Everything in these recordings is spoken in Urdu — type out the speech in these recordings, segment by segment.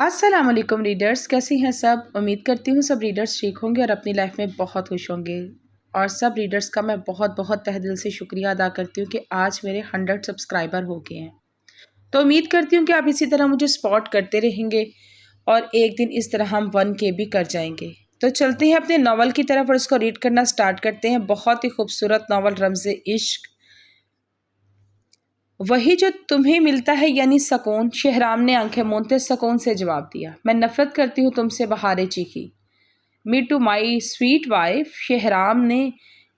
السلام علیکم ریڈرز، کیسی ہیں سب؟ امید کرتی ہوں سب ریڈرز ٹھیک ہوں گے اور اپنی لائف میں بہت خوش ہوں گے۔ اور سب ریڈرز کا میں بہت بہت تہ دل سے شکریہ ادا کرتی ہوں کہ آج میرے 100 سبسکرائبر ہو گئے ہیں۔ تو امید کرتی ہوں کہ آپ اسی طرح مجھے سپورٹ کرتے رہیں گے اور ایک دن اس طرح ہم 1K بھی کر جائیں گے۔ تو چلتے ہیں اپنے ناول کی طرف اور اس کو ریڈ کرنا سٹارٹ کرتے ہیں۔ بہت ہی خوبصورت ناول رمز عشق، وہی جو تمہیں ملتا ہے یعنی سکون۔ شہرام نے آنکھیں مونتے سکون سے جواب دیا، میں نفرت کرتی ہوں تم سے، بہاریں چیخی۔ Me too my sweet wife, Shahram نے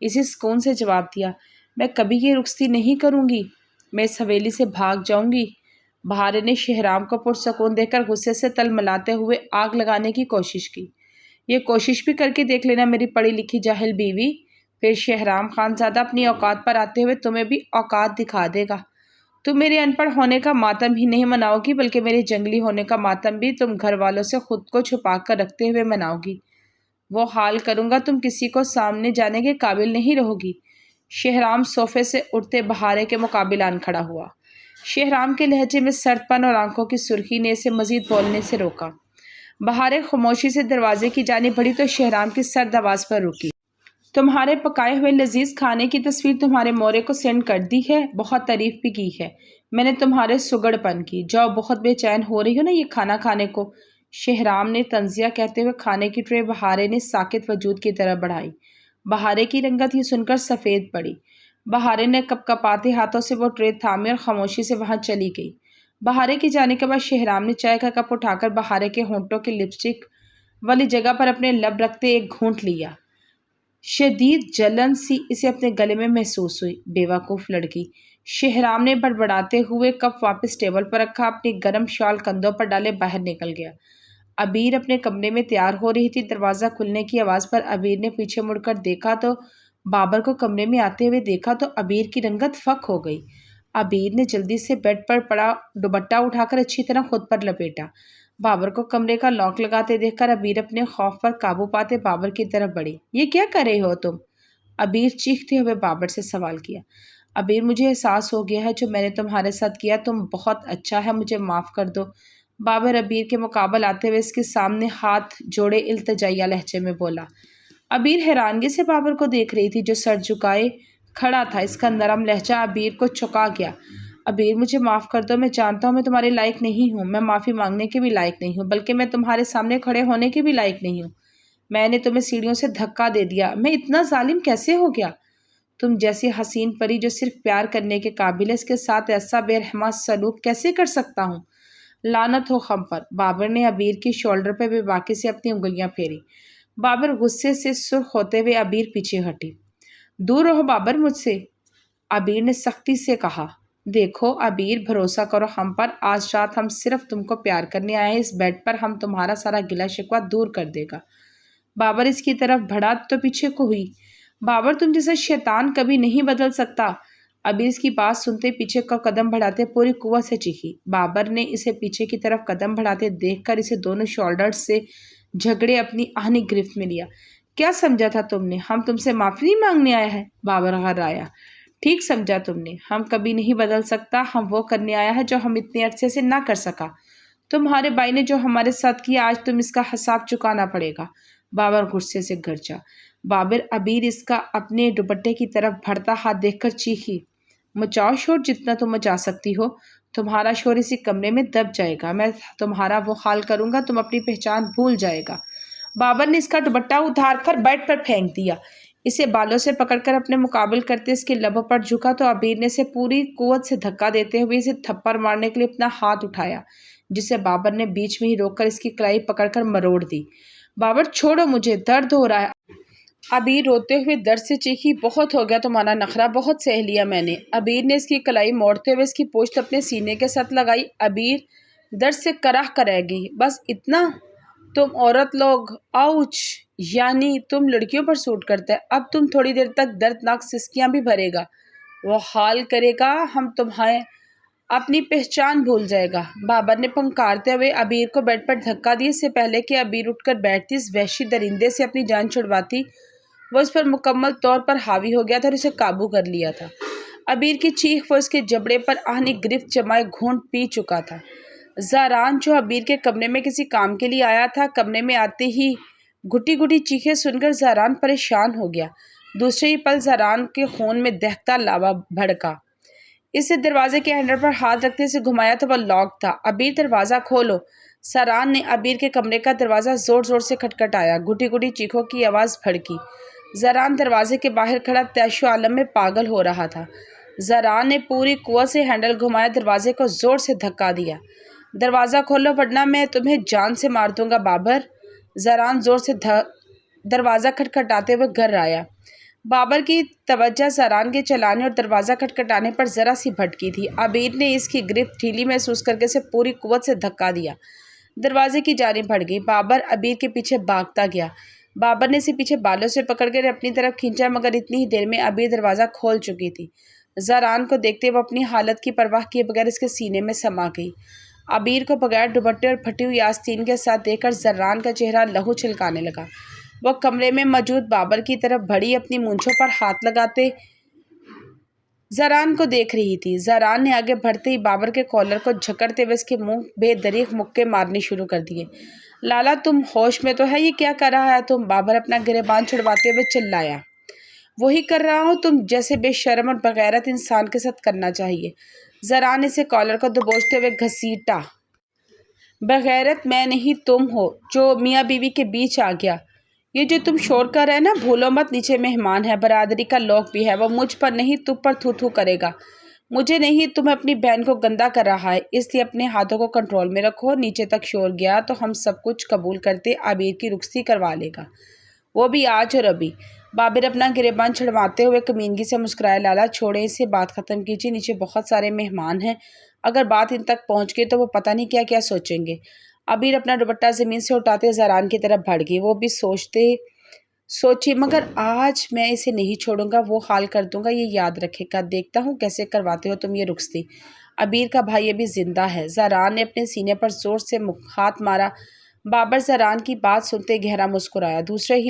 اسی سکون سے جواب دیا، میں کبھی یہ رخصتی نہیں کروں گی، میں اس حویلی سے بھاگ جاؤں گی۔ بہارے نے شہرام کو پرسکون دیکھ کر غصے سے تل ملاتے ہوئے آگ لگانے کی کوشش کی۔ یہ کوشش بھی کر کے دیکھ لینا میری پڑھی لکھی جاہل بیوی، پھر شہرام خان زادہ اپنی اوقات پر آتے ہوئے تمہیں بھی اوقات دکھا دے گا۔ تم میرے ان پڑھ ہونے کا ماتم ہی نہیں مناؤ گی بلکہ میرے جنگلی ہونے کا ماتم بھی تم گھر والوں سے خود کو چھپا کر رکھتے ہوئے مناؤ گی۔ وہ حال کروں گا تم کسی کو سامنے جانے کے قابل نہیں رہو گی۔ شہرام صوفے سے اٹھتے بہارے کے مقابل آن کھڑا ہوا۔ شہرام کے لہجے میں سرد پن اور آنکھوں کی سرخی نے اسے مزید بولنے سے روکا۔ بہارے خاموشی سے دروازے کی جانب بڑھی تو شہرام کی سرد آواز پر رکی۔ تمہارے پکائے ہوئے لذیذ کھانے کی تصویر تمہارے مورے کو سینڈ کر دی ہے، بہت تعریف بھی کی ہے میں نے تمہارے سگڑ پن کی۔ جاؤ، بہت بے چین ہو رہی ہو نا یہ کھانا کھانے کو۔ شہرام نے طنزیہ کہتے ہوئے کھانے کی ٹرے بہارے نے ساکت وجود کی طرف بڑھائی۔ بہارے کی رنگت یہ سن کر سفید پڑی۔ بہارے نے کپ کپاتے ہاتھوں سے وہ ٹرے تھامی اور خاموشی سے وہاں چلی گئی۔ بہارے کے جانے کے بعد شہرام نے چائے کا کپ اٹھا کر بہارے کے ہونٹوں کی لپسٹک والی جگہ پر اپنے لب رکھتے ایک گھونٹ لیا۔ شدید جلن سی اسے اپنے گلے میں محسوس ہوئی۔ بیوقوف لڑکی، شہرام نے بڑبڑاتے ہوئے کپ واپس ٹیبل پر رکھا، اپنی گرم شال کندھوں پر ڈالے باہر نکل گیا۔ عبیر اپنے کمرے میں تیار ہو رہی تھی۔ دروازہ کھلنے کی آواز پر عبیر نے پیچھے مڑ کر دیکھا تو بابر کو کمرے میں آتے ہوئے دیکھا تو عبیر کی رنگت فک ہو گئی۔ عبیر نے جلدی سے بیڈ پر پڑا دوپٹہ اٹھا کر اچھی طرح خود پر لپیٹا۔ بابر کو کمرے کا لاک لگاتے دیکھ کر عبیر اپنے خوف پر قابو پاتے بابر کی طرف بڑھی۔ یہ کیا کر رہے ہو تم؟ عبیر چیختے ہوئے بابر سے سوال کیا۔ عبیر، مجھے احساس ہو گیا ہے جو میں نے تمہارے ساتھ کیا تم بہت اچھا ہے، مجھے معاف کر دو۔ بابر عبیر کے مقابل آتے ہوئے اس کے سامنے ہاتھ جوڑے التجائیہ لہجے میں بولا۔ عبیر حیرانگی سے بابر کو دیکھ رہی تھی جو سر جھکائے کھڑا تھا۔ اس کا نرم لہجہ عبیر کو چونکا گیا۔ عبیر، مجھے معاف کر دو، میں جانتا ہوں میں تمہارے لائق نہیں ہوں، میں معافی مانگنے کے بھی لائق نہیں ہوں، بلکہ میں تمہارے سامنے کھڑے ہونے کے بھی لائق نہیں ہوں۔ میں نے تمہیں سیڑھیوں سے دھکا دے دیا، میں اتنا ظالم کیسے ہو گیا؟ تم جیسی حسین پری جو صرف پیار کرنے کے قابل ہے، اس کے ساتھ ایسا بے رحمانہ سلوک کیسے کر سکتا ہوں؟ لعنت ہو خم پر۔ بابر نے عبیر کی شولڈر پہ بے باکی سے اپنی انگلیاں پھیری۔ بابر غصے سے سرخ ہوتے ہوئے عبیر پیچھے ہٹی۔ دور رہو بابر مجھ سے، عبیر نے سختی سے کہا۔ دیکھو عبیر، بھروسہ کرو ہم پر، آج رات ہم صرف تم کو پیار کرنے آئے ہیں، اس بیڈ پر ہم تمہارا سارا گلہ شکوہ دور کر دے گا۔ بابر اس کی طرف بڑھا تو پیچھے کو ہوئی۔ بابر، تم جیسا شیطان کبھی نہیں بدل سکتا۔ عبیر اس کی بات سنتے پیچھے کا قدم بڑھاتے پوری قوت سے چیخی۔ بابر نے اسے پیچھے کی طرف قدم بڑھاتے دیکھ کر اسے دونوں شولڈرز سے جھگڑے اپنی آہنی گرفت میں لیا۔ کیا سمجھا تھا تم نے ہم تم سے معافی نہیں مانگنے آیا ہے؟ بابر غرایا۔ ٹھیک سمجھا تم نے، ہم کبھی نہیں بدل سکتا، ہم وہ کرنے آیا ہے جو ہم اتنے عرصے سے نہ کر سکا۔ تمہارے بھائی نے جو ہمارے ساتھ کیا آج تم اس کا حساب چکانا پڑے گا۔ بابر غصے سے گرجا۔ بابر، عبیر اس کا اپنے دوپٹے کی طرف بڑھتا ہاتھ دیکھ کر چیخی۔ مچاؤ شور جتنا تم مچا سکتی ہو، تمہارا شور اسی کمرے میں دب جائے گا، میں تمہارا وہ حال کروں گا تم اپنی پہچان بھول جائے گا۔ بابر نے اس کا دوپٹہ اتار کر بیڈ پر پھینک دیا۔ اسے بالوں سے پکڑ کر اپنے مقابل کرتے اس کے لبوں پر جھکا تو عبیر نے اسے پوری قوت سے دھکا دیتے ہوئے اسے تھپڑ مارنے کے لیے اپنا ہاتھ اٹھایا، جسے بابر نے بیچ میں ہی روک کر اس کی کلائی پکڑ کر مروڑ دی۔ بابر، چھوڑو مجھے، درد ہو رہا ہے۔ عبیر روتے ہوئے درد سے چیخی۔ بہت ہو گیا تمہارا نخرہ، بہت سہ لیا میں نے۔ عبیر نے اس کی کلائی موڑتے ہوئے اس کی پوچھ اپنے سینے کے ساتھ لگائی۔ عبیر درد سے کراہ کر رہ گئی۔ بس اتنا؟ تم عورت لوگ، آؤچ، یعنی تم لڑکیوں پر سوٹ کرتا ہے۔ اب تم تھوڑی دیر تک دردناک سسکیاں بھی بھرے گا، وہ حال کرے گا ہم تمہیں اپنی پہچان بھول جائے گا۔ بابر نے پھنکارتے ہوئے عبیر کو بیڈ پر دھکا دیا۔ اس سے پہلے کہ عبیر اٹھ کر بیٹھتی اس وحشی درندے سے اپنی جان چھڑواتی، وہ اس پر مکمل طور پر حاوی ہو گیا تھا اور اسے قابو کر لیا تھا۔ عبیر کی چیخ وہ اس کے جبڑے پر آہنی گرفت جمائے گھونٹ پی چکا تھا۔ زاران جو عبیر کے کمرے میں کسی کام کے لیے آیا تھا، کمرے میں آتے ہی گھٹی گھٹی چیخیں سن کر زاران پریشان ہو گیا۔ دوسرے ہی پل زاران کے خون میں دہتا لاوا بھڑکا۔ اسے دروازے کے ہینڈل پر ہاتھ رکھتے سے گھمایا تو وہ لاک تھا۔ عبیر دروازہ کھولو۔ زاران نے عبیر کے کمرے کا دروازہ زور زور سے کھٹکھٹایا۔ گھٹی گھٹی چیخوں کی آواز بھڑکی۔ زاران دروازے کے باہر کھڑا طیش و عالم میں پاگل ہو رہا تھا۔ زاران نے پوری قوت سے ہینڈل گھمایا، دروازے کو زور سے دھکا دیا۔ دروازہ کھولو ورنہ میں تمہیں جان سے مار دوں گا بابر۔ زاران زور سے دروازہ کھٹکھٹاتے ہوئے گھر آیا۔ بابر کی توجہ زاران کے چلانے اور دروازہ کھٹکھٹانے پر ذرا سی بھٹکی تھی۔ عبیر نے اس کی گرفت ڈھیلی محسوس کر کے اسے پوری قوت سے دھکا دیا۔ دروازے کی جانب بڑھ گئی۔ بابر عبیر کے پیچھے بھاگتا گیا۔ بابر نے اسے پیچھے بالوں سے پکڑ کر اپنی طرف کھینچا، مگر اتنی ہی دیر میں عبیر دروازہ کھول چکی تھی۔ زاران کو دیکھتے وہ اپنی حالت کی پرواہ کیے بغیر اس کے سینے میں سما گئی۔ عبیر کو بغیر دوپٹے اور پھٹی ہوئی آستین کے ساتھ دیکھ کر زاران کا چہرہ لہو چھلکانے لگا۔ وہ کمرے میں موجود بابر کی طرف بڑھی، اپنی مونچھوں پر ہاتھ لگاتے زاران کو دیکھ رہی تھی۔ زاران نے آگے بڑھتے ہی بابر کے کالر کو جھکڑتے ہوئے اس کے منہ بے دریغ مکے مارنے شروع کر دیے۔ لالا تم ہوش میں تو ہے؟ یہ کیا کر رہا ہے تم؟ بابر اپنا گریبان چھڑواتے ہوئے چلایا۔ وہی کر رہا ہوں تم جیسے بے شرم اور بغیرت انسان کے ساتھ کرنا چاہیے۔ زاران نے اسے کالر کو دبوچتے ہوئے گھسیٹا۔ بغیرت میں نہیں تم ہو جو میاں بیوی کے بیچ آ گیا۔ یہ جو تم شور کر رہے نا، بھولو مت نیچے مہمان ہے، برادری کا لوگ بھی ہے، وہ مجھ پر نہیں تم پر تھو تھو کرے گا۔ مجھے نہیں تمہیں اپنی بہن کو گندا کر رہا ہے، اس لیے اپنے ہاتھوں کو کنٹرول میں رکھو۔ نیچے تک شور گیا تو ہم سب کچھ قبول کرتے عبیر کی رخصتی کروا لے گا، وہ بھی آج اور ابھی۔ بابر اپنا گریبان چھڑواتے ہوئے کمینگی سے مسکرایا۔ لالا چھوڑیں اسے، بات ختم کیجیے، نیچے بہت سارے مہمان ہیں، اگر بات ان تک پہنچ گئی تو وہ پتہ نہیں کیا کیا سوچیں گے۔ عبیر اپنا دوپٹہ زمین سے اٹھاتے زاران کی طرف بڑھ گئی۔ وہ بھی سوچی مگر آج میں اسے نہیں چھوڑوں گا، وہ حال کر دوں گا، یہ یاد رکھے گا۔ دیکھتا ہوں کیسے کرواتے ہو تم یہ رخصتی۔ عبیر کا بھائی ابھی زندہ ہے۔ زاران نے اپنے سینے پر زور سے ہاتھ مارا۔ بابر زاران کی بات سنتے گہرا مسکرایا۔ دوسرے ہی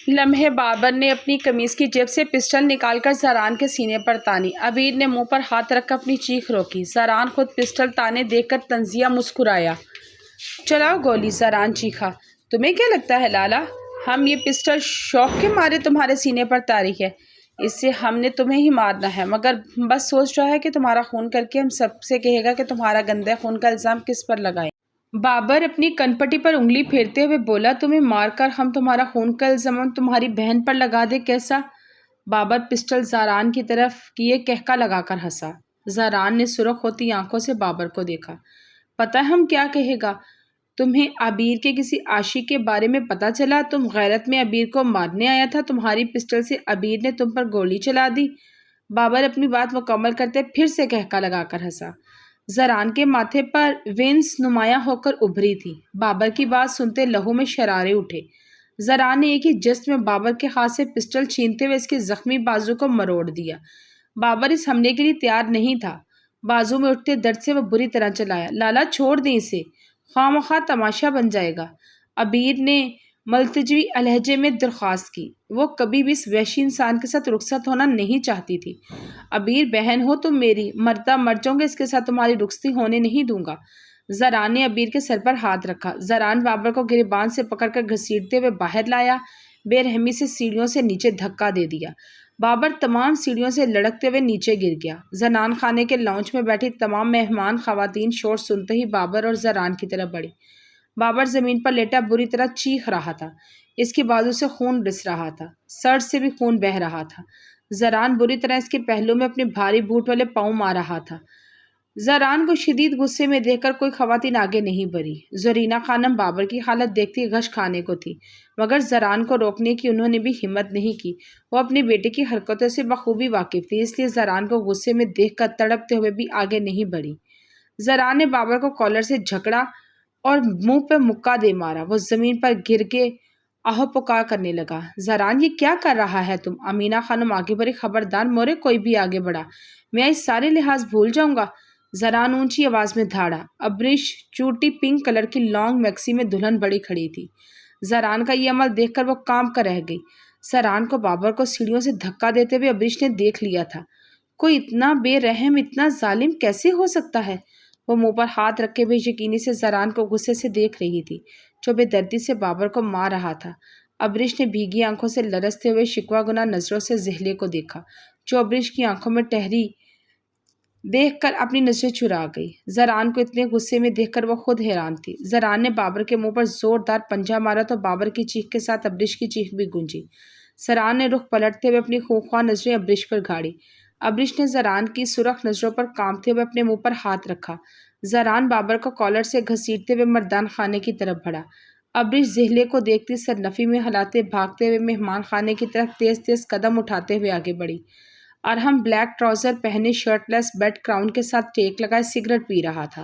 لمحے بابر نے اپنی قمیض کی جیب سے پسٹل نکال کر زاران کے سینے پر تانی۔ عبیر نے منہ پر ہاتھ رکھ کر اپنی چیخ روکی۔ زاران خود پسٹل تانے دیکھ کر طنزیہ مسکرایا۔ چلاؤ گولی، زاران چیخا۔ تمہیں کیا لگتا ہے لالا، ہم یہ پسٹل شوق کے مارے تمہارے سینے پر تاری ہے؟ اس سے ہم نے تمہیں ہی مارنا ہے، مگر بس سوچ رہا ہے کہ تمہارا خون کر کے ہم سب سے کہے گا کہ تمہارا گندے خون کا الزام کس پر لگائیں۔ بابر اپنی کن پٹی پر انگلی پھیرتے ہوئے بولا، تمہیں مار کر ہم تمہارا خون کا الزام تمہاری بہن پر لگا دے، کیسا؟ بابر پسٹل زاران کی طرف کیے کہکا لگا کر ہنسا۔ زاران نے سرخ ہوتی آنکھوں سے بابر کو دیکھا۔ پتہ ہم کیا کہے گا؟ تمہیں عبیر کے کسی عاشق کے بارے میں پتہ چلا؟ تم غیرت میں عبیر کو مارنے آیا تھا، تمہاری پسٹل سے عبیر نے تم پر گولی چلا دی۔ بابر اپنی بات مکمل کرتے پھر سے کہکا لگا کر ہنسا۔ زاران کے ماتھے پر وینس نمایاں ہو کر ابھری تھی۔ بابر کی بات سنتے لہو میں شرارے اٹھے۔ زاران نے ایک ہی جست میں بابر کے ہاتھ سے پسٹل چھینتے ہوئے اس کے زخمی بازو کو مروڑ دیا۔ بابر اس حملے کے لیے تیار نہیں تھا۔ بازو میں اٹھتے درد سے وہ بری طرح چلایا۔ لالا چھوڑ دیں اسے، خواہ مخواہ تماشا بن جائے گا، عبیر نے ملتجوی لہجے میں درخواست کی۔ وہ کبھی بھی اس وحشی انسان کے ساتھ رخصت ہونا نہیں چاہتی تھی۔ عبیر بہن ہو تم میری، مردہ مر جاؤں گا، اس کے ساتھ تمہاری رخصتی ہونے نہیں دوں گا۔ زاران نے عبیر کے سر پر ہاتھ رکھا۔ زاران بابر کو گریبان سے پکڑ کر گھسیٹتے ہوئے باہر لایا، بے رحمی سے سیڑھیوں سے نیچے دھکا دے دیا۔ بابر تمام سیڑھیوں سے لڑکتے ہوئے نیچے گر گیا۔ زنان خانے کے لاؤنج میں بیٹھی تمام مہمان خواتین شور سنتے ہی بابر اور زاران کی طرف بڑھی۔ بابر زمین پر لیٹا بری طرح چیخ رہا تھا، اس کی بازو سے خون رس رہا تھا، سر سے بھی خون بہہ رہا تھا۔ زاران بری طرح اس کے پہلو میں اپنے بھاری بوٹ والے پاؤں مار رہا تھا۔ زاران کو شدید غصے میں دیکھ کر کوئی خواتین آگے نہیں بڑھی۔ زرینہ خانم بابر کی حالت دیکھتی غش کھانے کو تھی، مگر زاران کو روکنے کی انہوں نے بھی ہمت نہیں کی۔ وہ اپنے بیٹے کی حرکتوں سے بخوبی واقف تھی، اس لیے زاران کو غصے میں دیکھ کر تڑپتے ہوئے بھی آگے نہیں بڑھی۔ زاران نے بابر کو کالر سے جھکڑا اور منہ پہ مکہ دے مارا۔ وہ زمین پر گر کے آہو پکار کرنے لگا۔ زاران، یہ کیا کر رہا ہے تم؟ امینہ خانم آگے بڑھی۔ خبردار مورے کوئی بھی آگے بڑھا، میں اس سارے لحاظ بھول جاؤں گا۔ زاران اونچی آواز میں دھاڑا۔ ابریش چوٹی پنک کلر کی لانگ میکسی میں دلہن بڑی کھڑی تھی۔ زاران کا یہ عمل دیکھ کر وہ کانپ کر رہ گئی۔ زاران کو بابر کو سیڑھیوں سے دھکا دیتے ہوئے ابریش نے دیکھ لیا تھا۔ کوئی اتنا بے رحم، اتنا ظالم کیسے ہو سکتا ہے؟ وہ منہ پر ہاتھ رکھے ہوئے یقینی سے زران کو غصے سے دیکھ رہی تھی جو بے دردی سے بابر کو مار رہا تھا۔ ابریش نے بھیگی آنکھوں سے لرزتے ہوئے شکوہ گنا نظروں سے زہلے کو دیکھا جو ابریش کی آنکھوں میں ٹہری دیکھ کر اپنی نظریں چرا گئی۔ زران کو اتنے غصے میں دیکھ کر وہ خود حیران تھی۔ زران نے بابر کے منہ پر زوردار پنجہ مارا تو بابر کی چیخ کے ساتھ ابریش کی چیخ بھی گونجی۔ زران نے رخ پلٹتے ہوئے اپنی خونخوار نظریں ابریش پر گاڑی۔ ابریش نے زران کی سرخ نظروں پر کانپتے ہوئے اپنے منہ پر ہاتھ رکھا۔ زران بابر کو کالر سے گھسیٹتے ہوئے مردان خانے کی طرف بڑھا۔ ابریش زہلے کو دیکھتی سرنفی میں ہلاتے بھاگتے ہوئے مہمان خانے کی طرف تیز تیز قدم اٹھاتے ہوئے آگے بڑھی۔ ارحم بلیک ٹراؤزر پہنے شرٹ لیس بیڈ کراؤن کے ساتھ ٹیک لگائے سگریٹ پی رہا تھا۔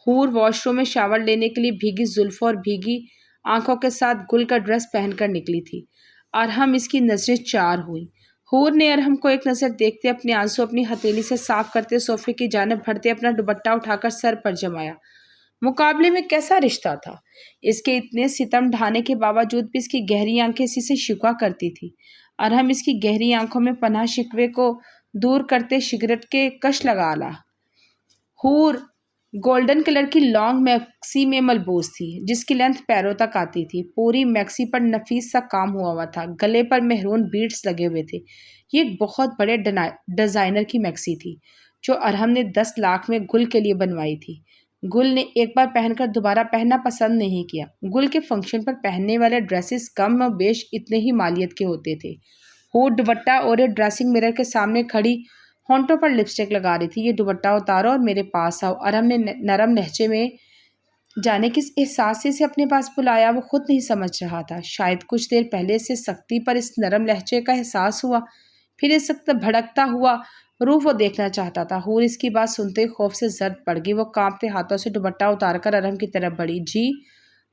حور واش روم میں شاور لینے کے لیے بھیگی زلفوں اور بھیگی آنکھوں کے ساتھ گل کا ڈریس پہن کر نکلی تھی۔ ارحم اس کی نظریں چار ہوئیں۔ حور نے ارحم کو ایک نظر دیکھتے اپنے آنسو اپنی ہتھیلی سے صاف کرتے صوفے کی جانب بڑھتے اپنا دوپٹہ اٹھا کر سر پر جمایا۔ مقابلے میں کیسا رشتہ تھا؟ اس کے اتنے ستم ڈھانے کے باوجود بھی اس کی گہری آنکھیں اسی سے شکوہ کرتی تھی۔ ارحم اس کی گہری آنکھوں میں پناہ شکوے کو دور کرتے سگریٹ کے کش لگا لا۔ حور گولڈن کلر کی لانگ میکسی میں ملبوس تھی جس کی لینتھ پیروں تک آتی تھی۔ پوری میکسی پر نفیس سا کام ہوا تھا، گلے پر مہرون بیڈز لگے ہوئے تھے۔ یہ ایک بہت بڑے ڈیزائنر کی میکسی تھی جو ارحم نے 10 لاکھ میں گل کے لیے بنوائی تھی۔ گل نے ایک بار پہن کر دوبارہ پہننا پسند نہیں کیا۔ گل کے فنکشن پر پہننے والے ڈریسز کم و بیش اتنے ہی مالیت کے ہوتے تھے۔ حور دوپٹہ اوڑھے ڈریسنگ مرر کے سامنے کھڑی ہونٹوں پر لپسٹک لگا رہی تھی۔ یہ دوپٹہ اتارو اور میرے پاس آؤ، ارحم نے نرم لہجے میں جانے کس احساس سے اسے اپنے پاس بلایا وہ خود نہیں سمجھ رہا تھا۔ شاید کچھ دیر پہلے سے سختی پر اس نرم لہجے کا احساس ہوا، پھر اس وقت بھڑکتا ہوا روح وہ دیکھنا چاہتا تھا۔ حور اس کی بات سنتے ہی خوف سے زرد پڑ گئی۔ وہ کانپتے ہاتھوں سے دوپٹہ اتار کر ارحم کی طرف بڑھی۔ جی؟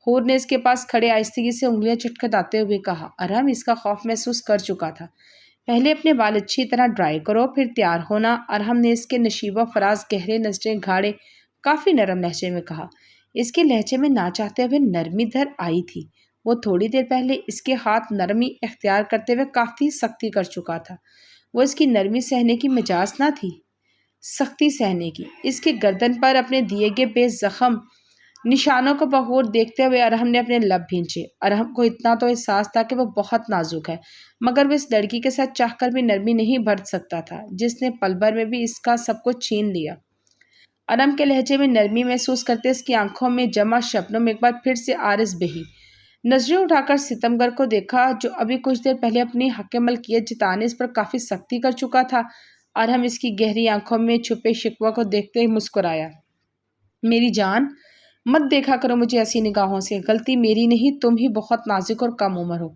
حور نے اس کے پاس کھڑے آہستگی سے انگلیاں چٹکھٹاتے ہوئے کہا۔ ارحم اس کا خوف محسوس کر چکا تھا۔ پہلے اپنے بال اچھی طرح ڈرائی کرو پھر تیار ہونا۔ ارحم نے اس کے نشیب و فراز گہرے نظریں گھاڑے کافی نرم لہجے میں کہا۔ اس کے لہجے میں نہ چاہتے ہوئے نرمی در آئی تھی۔ وہ تھوڑی دیر پہلے اس کے ہاتھ نرمی اختیار کرتے ہوئے کافی سختی کر چکا تھا۔ وہ اس کی نرمی سہنے کی مجاز نہ تھی، سختی سہنے کی۔ اس کے گردن پر اپنے دیے گئے بے زخم نشانوں کو بغور دیکھتے ہوئے ارحم نے اپنے لب بھینچے۔ ارحم کو اتنا تو احساس تھا کہ وہ بہت نازک ہے، مگر وہ اس لڑکی کے ساتھ چاہ کر بھی نرمی نہیں برت سکتا تھا جس نے پل بھر میں بھی اس کا سب کچھ چھین لیا۔ ارحم کے لہجے میں نرمی محسوس کرتے اس کی آنکھوں میں جمع شبنم ایک بار پھر سے عارض بہی۔ نظریں اٹھا کر ستمگر کو دیکھا جو ابھی کچھ دیر پہلے اپنی حق ملکیت جتانے اس پر کافی سختی کر چکا تھا۔ ارحم اس کی گہری آنکھوں میں چھپے شکوہ کو دیکھتے ہی مسکرایا۔ میری جان، مت دیکھا کرو مجھے ایسی نگاہوں سے، غلطی میری نہیں، تم ہی بہت نازک اور کم عمر ہو،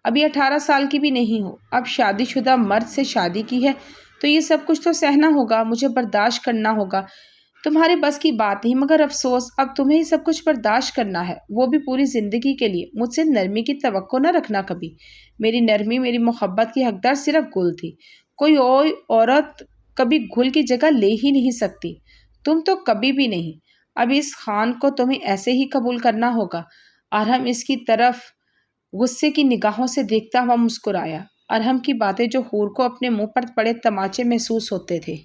ابھی 18 سال کی بھی نہیں ہو۔ اب شادی شدہ مرد سے شادی کی ہے تو یہ سب کچھ تو سہنا ہوگا، مجھے برداشت کرنا ہوگا۔ تمہارے بس کی بات نہیں، مگر افسوس اب تمہیں یہ سب کچھ برداشت کرنا ہے، وہ بھی پوری زندگی کے لیے۔ مجھ سے نرمی کی توقع نہ رکھنا کبھی۔ میری نرمی، میری محبت کی حقدار صرف گل تھی، کوئی اور عورت کبھی گل کی جگہ لے ہی نہیں سکتی، تم تو کبھی بھی نہیں۔ اب اس خان کو تمہیں ایسے ہی قبول کرنا ہوگا۔ ارحم اس کی طرف غصے کی نگاہوں سے دیکھتا ہوا مسکرایا۔ ارحم کی باتیں جو حور کو اپنے منہ پر پڑے تماچے محسوس ہوتے تھے۔